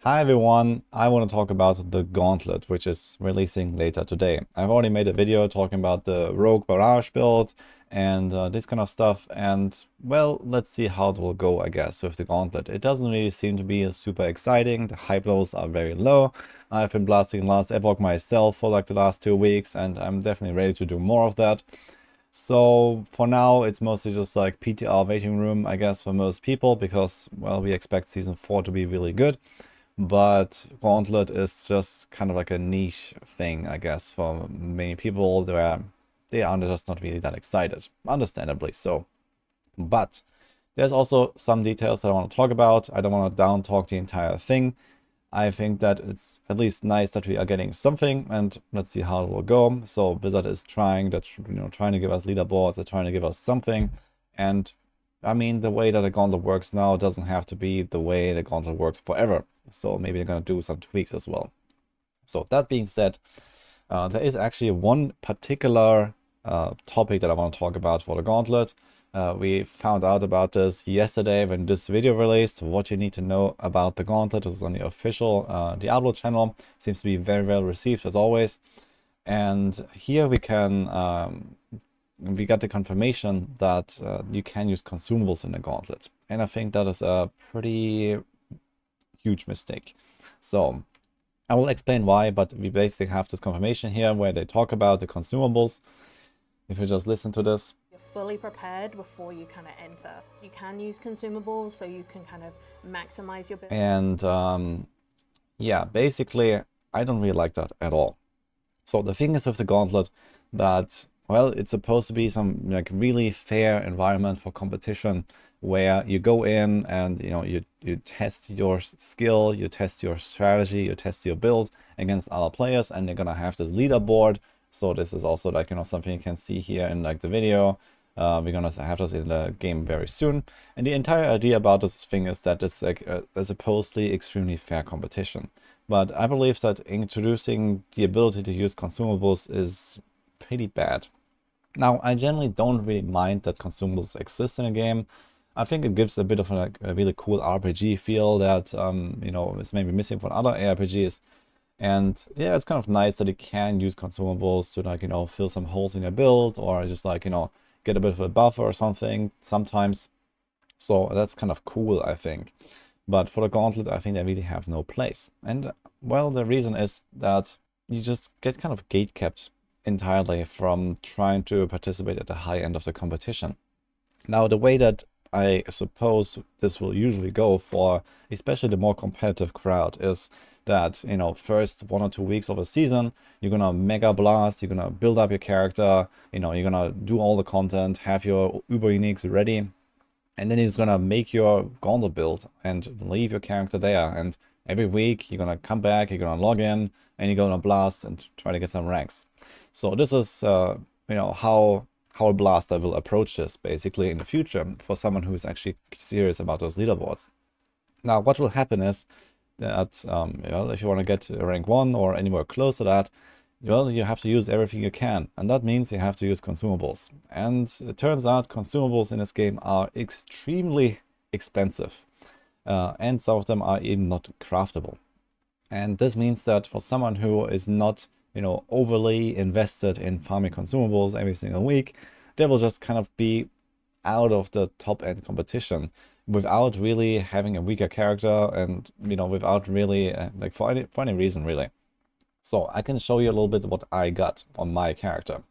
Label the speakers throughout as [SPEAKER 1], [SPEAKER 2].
[SPEAKER 1] Hi everyone, I want to talk about the Gauntlet, which is releasing later today. I've already made a video talking about the Rogue Barrage build and this kind of stuff, and well, let's see how it will go, I guess, with the Gauntlet. It doesn't really seem to be super exciting. The hype levels are very low. I've been blasting last Epoch myself for like the last 2 weeks, and I'm definitely ready to do more of that. So for now, it's mostly just like PTR waiting room, I guess, for most people, because, well, we expect Season 4 to be really good. But Gauntlet is just kind of like a niche thing, I guess, for many people. They are just not really that excited, understandably so. But there's also some details that I want to talk about. I don't want to down talk the entire thing. I think that it's at least nice that we are getting something, and let's see how it will go. So Blizzard is trying to give us leaderboards, they're trying to give us something, and I mean, the way that the Gauntlet works now doesn't have to be the way the Gauntlet works forever. So maybe they're going to do some tweaks as well. So that being said, there is actually one particular topic that I want to talk about for the Gauntlet. We found out about this yesterday when this video released. What you need to know about the Gauntlet. This is on the official Diablo channel. Seems to be very well received as always. And here we can we got the confirmation that you can use consumables in the Gauntlet. And I think that is a pretty huge mistake. So I will explain why, but we basically have this confirmation here where they talk about the consumables. If you just listen to this.
[SPEAKER 2] You're fully prepared before you kind of enter. You can use consumables so you can kind of maximize your build.
[SPEAKER 1] And yeah, basically, I don't really like that at all. So the thing is with the Gauntlet that, well, it's supposed to be some like really fair environment for competition where you go in and you test your skill, you test your strategy, you test your build against other players, and they're gonna have this leaderboard. So this is also like something you can see here in like the video. We're gonna have this in the game very soon, and the entire idea about this thing is that it's like a supposedly extremely fair competition. But I believe that introducing the ability to use consumables is pretty bad. Now, I generally don't really mind that consumables exist in a game. I think it gives a bit of a really cool RPG feel that is maybe missing from other ARPGs. And yeah, it's kind of nice that you can use consumables to fill some holes in your build, or just get a bit of a buffer or something sometimes. So that's kind of cool, I think. But for the Gauntlet, I think they really have no place. And well, the reason is that you just get kind of gatekept entirely from trying to participate at the high end of the competition. Now, the way that I suppose this will usually go for especially the more competitive crowd is that, first 1 or 2 weeks of a season, you're gonna mega blast, you're gonna build up your character, you're gonna do all the content, have your uber uniques ready, and then you're just gonna make your Gauntlet build and leave your character there. And every week you're gonna come back, you're gonna log in, and you're gonna blast and try to get some ranks. So this is how a blaster will approach this basically in the future for someone who's actually serious about those leaderboards. Now, what will happen is that if you want to get rank 1 or anywhere close to that, well, you have to use everything you can, and that means you have to use consumables. And it turns out consumables in this game are extremely expensive, and some of them are even not craftable. And this means that for someone who is not overly invested in farming consumables every single week, they will just kind of be out of the top end competition without really having a weaker character, and without really for any reason really. So I can show you a little bit what I got on my character.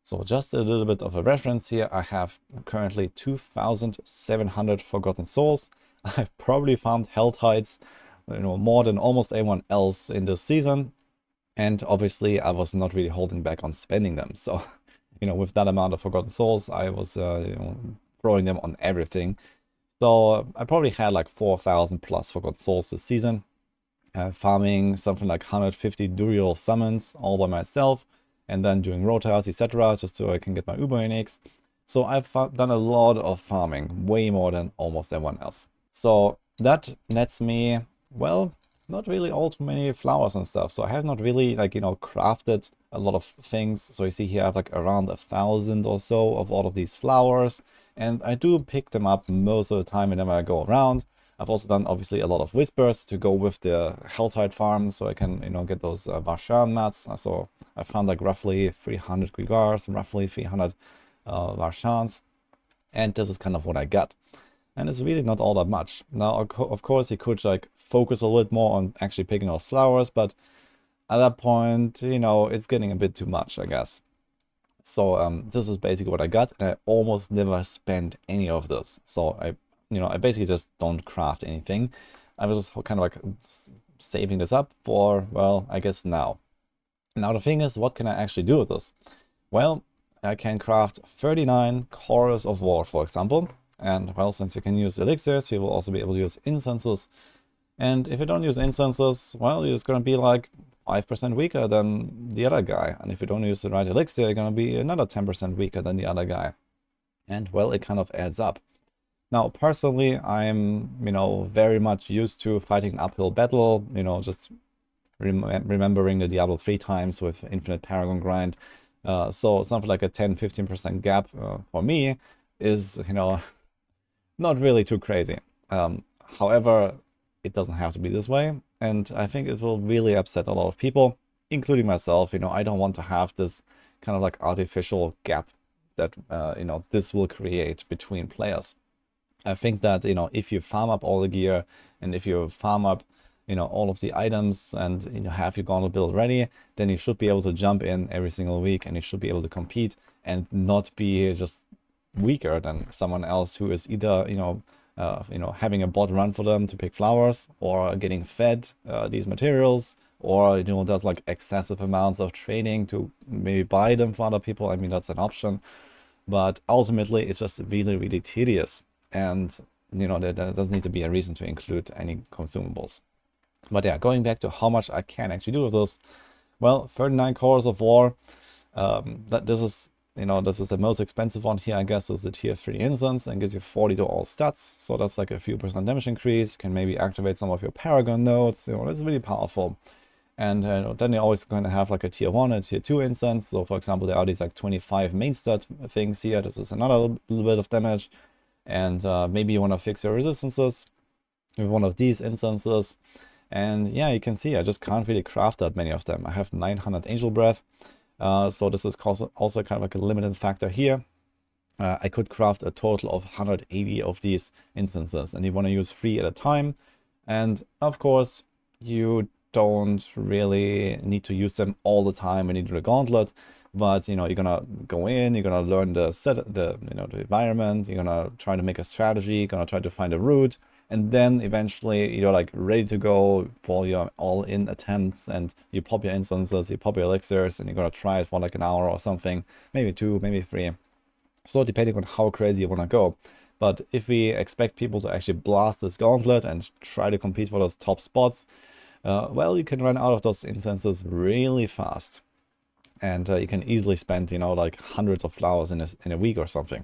[SPEAKER 1] So just a little bit of a reference here. I have currently 2,700 Forgotten Souls. I've probably farmed Hell Tides more than almost anyone else in this season. And obviously I was not really holding back on spending them. So, with that amount of Forgotten Souls, I was throwing them on everything. So I probably had like 4,000 plus Forgotten Souls this season. Farming something like 150 Duriel summons all by myself, and then doing rotas, etc., just so I can get my Uber uniques. So I've done a lot of farming, way more than almost everyone else. So that nets me, well, not really all too many flowers and stuff. So I have not really crafted a lot of things. So you see here I have like around 1,000 or so of all of these flowers, and I do pick them up most of the time whenever I go around. I've also done obviously a lot of whispers to go with the Helltide farm, so I can, you know, get those Varshan mats. So I found like roughly 300 Grigars and roughly 300 Varshans, and this is kind of what I got. And it's really not all that much. Now, of course, you could like focus a little more on actually picking those flowers, but at that point, you know, it's getting a bit too much, I guess. So this is basically what I got, and I almost never spend any of this. So I basically just don't craft anything. I was just kind of like saving this up for, well, I guess now. Now the thing is, what can I actually do with this? Well, I can craft 39 Chorus of War, for example. And well, since you can use elixirs, you will also be able to use incenses. And if you don't use incenses, well, you're just going to be like 5% weaker than the other guy. And if you don't use the right elixir, you're going to be another 10% weaker than the other guy. And well, it kind of adds up. Now, personally, I'm, you know, very much used to fighting an uphill battle, you know, just remembering the Diablo 3 times with Infinite Paragon grind. So something like a 10-15% gap for me is, you know, not really too crazy. However, it doesn't have to be this way, and I think it will really upset a lot of people, including myself. You know, I don't want to have this kind of like artificial gap that, you know, this will create between players. I think that, you know, if you farm up all the gear and if you farm up, you know, all of the items and, you know, have your Gauntlet build ready, then you should be able to jump in every single week and you should be able to compete and not be just weaker than someone else who is either, you know, having a bot run for them to pick flowers, or getting fed these materials, or, you know, does like excessive amounts of trading to maybe buy them for other people. I mean, that's an option, but ultimately it's just really, really tedious. And, you know, there doesn't need to be a reason to include any consumables. But yeah, going back to how much I can actually do with this, well, 39 Chorus of War, this is the most expensive one here, I guess, is the tier 3 instance, and gives you 40 to all stats. So that's like a few % damage increase. You can maybe activate some of your Paragon nodes. You know, that's really powerful. And then you're always going to have like a tier 1 and tier 2 instance. So for example, there are these like 25 main stat things here. This is another little bit of damage. And maybe you want to fix your resistances with one of these instances. And yeah, you can see I just can't really craft that many of them. I have 900 Angel Breath. So this is also kind of like a limiting factor here. I could craft a total of 180 of these instances, and you want to use 3 at a time. And of course, you don't really need to use them all the time when you do the Gauntlet. But, you know, you're gonna go in, you're gonna learn the environment, you're gonna try to make a strategy, you're gonna try to find a route, and then eventually you're like ready to go for your all-in attempts, and you pop your instances, you pop your elixirs, and you're gonna try it for like an hour or something, maybe 2, maybe 3. So depending on how crazy you wanna go. But if we expect people to actually blast this Gauntlet and try to compete for those top spots, well, you can run out of those instances really fast. And you can easily spend, you know, like hundreds of flowers in a week or something.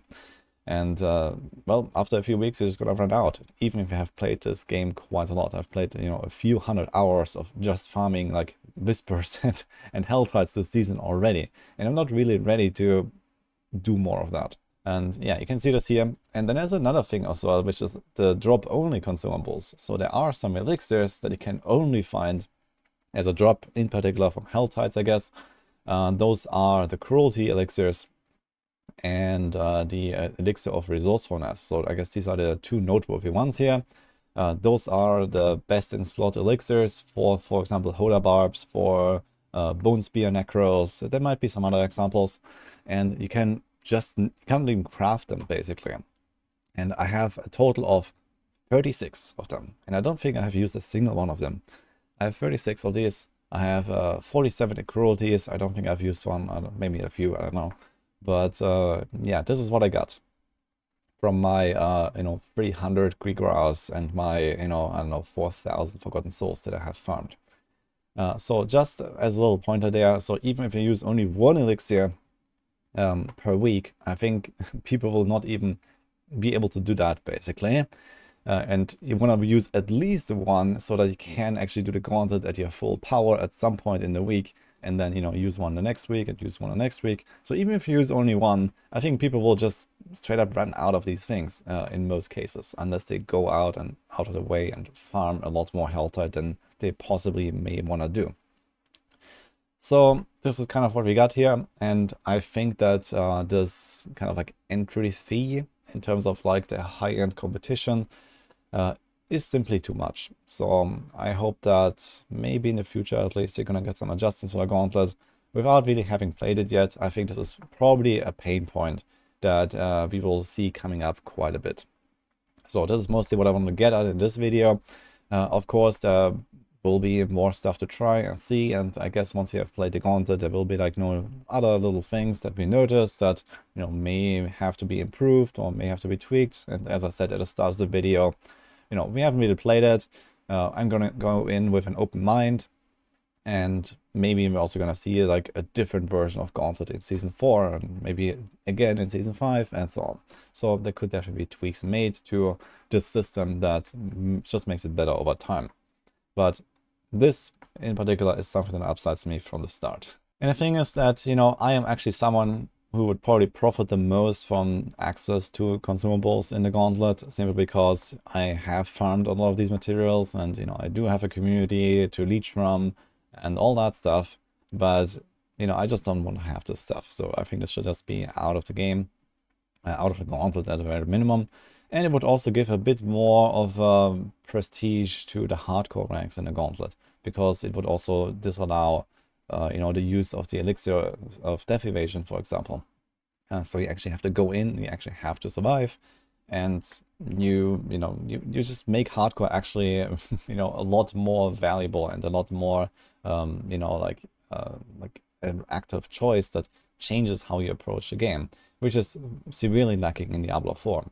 [SPEAKER 1] And well, after a few weeks, you're just gonna run out. Even if you have played this game quite a lot, I've played, you know, a few hundred hours of just farming like Whispers and Helltides this season already, and I'm not really ready to do more of that. And yeah, you can see this here. And then there's another thing as well, which is the drop only consumables. So there are some elixirs that you can only find as a drop, in particular from Helltides, I guess. Those are the Cruelty elixirs and the Elixir of Resourcefulness. So I guess these are the two noteworthy ones here. Those are the best in slot elixirs for example, Hoda Barbs, for Bone Spear Necros. There might be some other examples. And you can't even craft them, basically. And I have a total of 36 of them. And I don't think I have used a single one of them. I have 36 of these. I have 47 cruelties. I don't think I've used one, maybe a few, I don't know. But yeah, this is what I got from my, 300 Grigras and my, I don't know, 4,000 Forgotten Souls that I have farmed. So just as a little pointer there, so even if you use only one elixir per week, I think people will not even be able to do that, basically. And you want to use at least one so that you can actually do the Gauntlet at your full power at some point in the week. and then, you know, use one the next week and use one the next week. So even if you use only one, I think people will just straight up run out of these things in most cases, unless they go out and out of the way and farm a lot more Helltide than they possibly may want to do. So this is kind of what we got here, and I think that this kind of like entry fee in terms of like the high-end competition is simply too much. So I hope that maybe in the future at least you're gonna get some adjustments for the Gauntlet without really having played it yet. I think this is probably a pain point that we will see coming up quite a bit. So this is mostly what I want to get at in this video. Of course, there will be more stuff to try and see, and I guess once you have played the Gauntlet, there will be like no other little things that we notice that, you know, may have to be improved or may have to be tweaked. And as I said at the start of the video, you know, we haven't really played it. I'm gonna go in with an open mind, and maybe we're also gonna see like a different version of Gauntlet in Season 4, and maybe again in Season 5, and so on. So there could definitely be tweaks made to this system that just makes it better over time. But this in particular is something that upsets me from the start. And the thing is that, you know, I am actually someone who would probably profit the most from access to consumables in the Gauntlet, simply because I have farmed a lot of these materials, and, you know, I do have a community to leech from and all that stuff. But, you know, I just don't want to have this stuff. So I think this should just be out of the game, out of the Gauntlet at a very minimum. And it would also give a bit more of prestige to the hardcore ranks in the Gauntlet, because it would also disallow, you know, the use of the elixir of death evasion, for example. So you actually have to go in, you actually have to survive, and you just make hardcore actually, you know, a lot more valuable and a lot more, you know, like an active choice that changes how you approach the game, which is severely lacking in Diablo 4.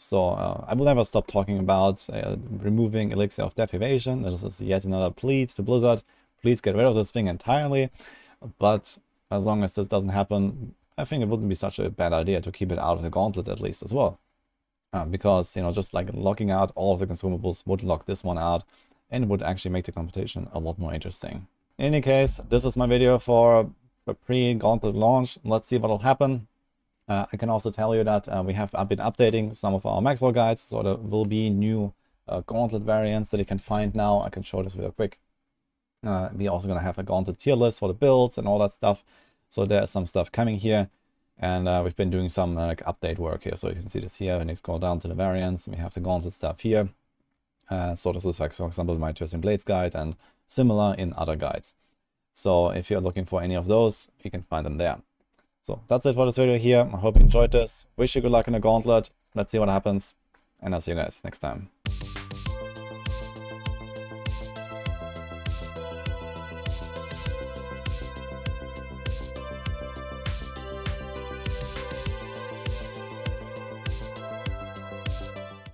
[SPEAKER 1] So I will never stop talking about removing elixir of death evasion. This is yet another plea to Blizzard. Please get rid of this thing entirely. But as long as this doesn't happen, I think it wouldn't be such a bad idea to keep it out of the Gauntlet at least as well. Because, you know, just like locking out all of the consumables would lock this one out, and it would actually make the competition a lot more interesting. In any case, this is my video for a pre-Gauntlet launch. Let's see what will happen. I can also tell you that we have been updating some of our Maxwell guides, so there will be new Gauntlet variants that you can find now. I can show this real quick. We're also going to have a Gauntlet tier list for the builds and all that stuff. So there's some stuff coming here, and we've been doing some like update work here. So you can see this here, and you scroll down to the variants, we have the Gauntlet stuff here. So this is like, for example, my Twisting Blades guide, and similar in other guides. So if you're looking for any of those, you can find them there. So that's it for this video here. I hope you enjoyed this. Wish you good luck in the Gauntlet. Let's see what happens, and I'll see you guys next time.